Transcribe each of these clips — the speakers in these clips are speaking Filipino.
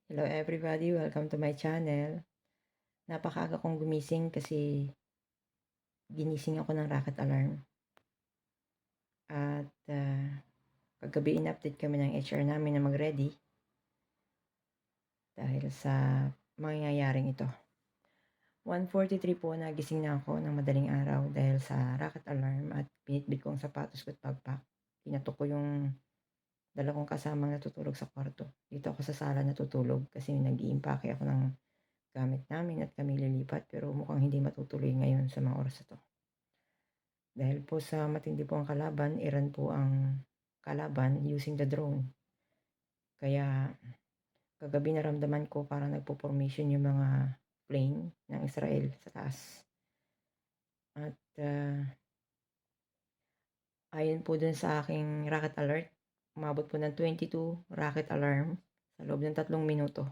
Hello everybody, welcome to my channel. Napakaaga kong gumising kasi ginising ako ng rocket alarm. At kagabi in-update kami ng HR namin na mag-ready dahil sa mangyayaring ito. 1:43 po nagising na ako ng madaling araw dahil sa rocket alarm at pinitbit ko ang sapatos ko at backpack. Kinatok ko yung dalawang kasamang natutulog sa kwarto. Dito ako sa sala natutulog kasi nag-iimpake ako ng gamit namin at kami lilipat pero mukhang hindi matutuloy ngayon sa mga oras na to. Dahil po sa matindi po ang kalaban, Iran po ang kalaban using the drone. Kaya kagabi naramdaman ko parang nagpo-formation yung mga plane ng Israel sa taas. At ayon po dun sa aking rocket alert, umabot po ng 22 rocket alarm sa loob ng 3 minuto.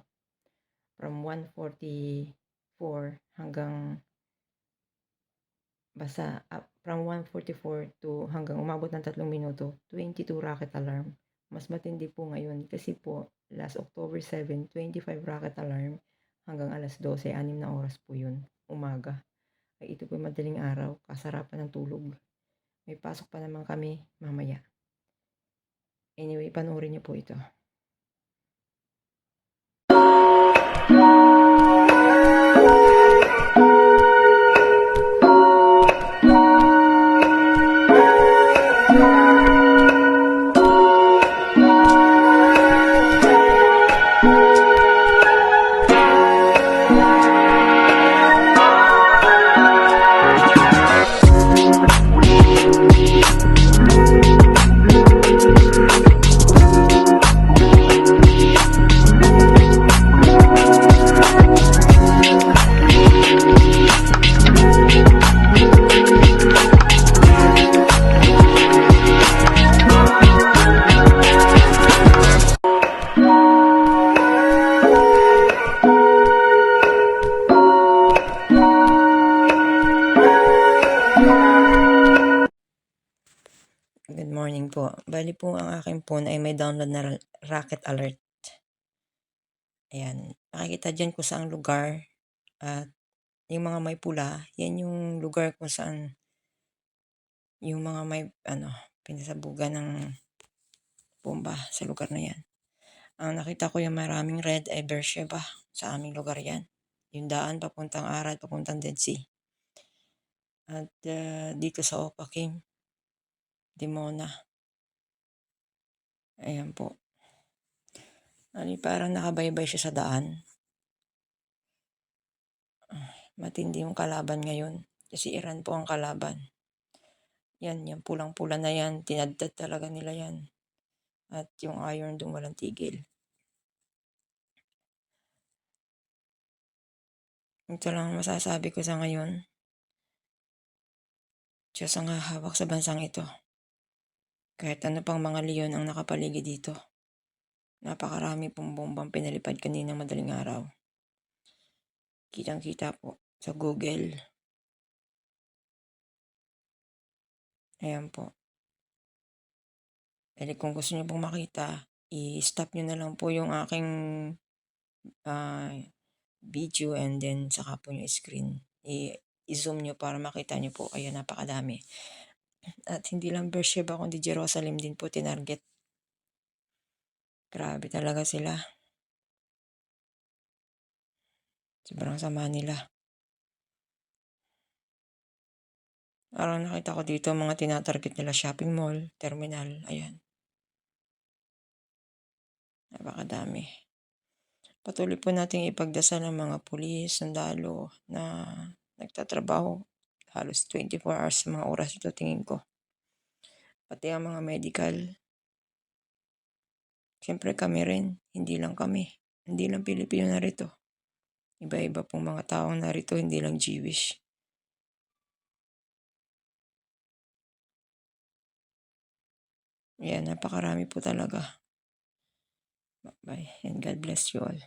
From 1:44 hanggang from 1:44 to hanggang umabot ng 3 minuto, 22 rocket alarm. Mas matindi po ngayon kasi po last October 7, 25 rocket alarm hanggang alas 12, 6 na oras po yun, umaga. Ay ito po madaling araw, kasarapan ng tulog. May pasok pa naman kami mamaya. Anyway, panoorin niyo po ito. Good morning po. Bali po ang aking phone ay may download na rocket alert. Ayan, makikita dyan kung saang lugar at yung mga may pula, yan yung lugar kung saan yung mga may pinasabugan ng bomba sa lugar na yan. Ang nakita ko yung maraming red ay Beersheba, sa aming lugar yan. Yung daan papuntang Arad, papuntang Dead Sea. At dito sa Opakim, Dimona. Ayan po. Parang nakabaybay siya sa daan. Matindi yung kalaban ngayon. Kasi Iran po ang kalaban. Yan, yung pulang-pula na yan, tinadtad talaga nila yan. At yung Iron Dome walang tigil. Ito lang masasabi ko sa ngayon. Diyos ang hahawak sa bansang ito. Kahit ano pang mga leon ang nakapaligid dito. Napakarami pong bombang pinalipad kanina madaling araw. Kitang-kita po sa Google. Ayan po. Dahil kung gusto niyo pong makita, i-stop niyo na lang po yung aking video and then saka po yung screen. I-zoom niyo para makita niyo po. Ayan, napakadami. At hindi lang Beersheba kundi Jerusalem din po tinarget. Grabe talaga sila. Sobrang sama nila. Parang nakita ko dito mga tinatarget nila shopping mall, terminal, ayan. Napakadami. Patuloy po nating ipagdasal ng mga pulis, sundalo na nagtatrabaho halos 24 hours sa mga oras ito tingin ko. Pati ang mga medical. Siyempre kami rin, hindi lang kami. Hindi lang Pilipino narito. Iba-iba pong mga taong narito, hindi lang Jewish. Ayan, napakarami po talaga. Bye and God bless you all.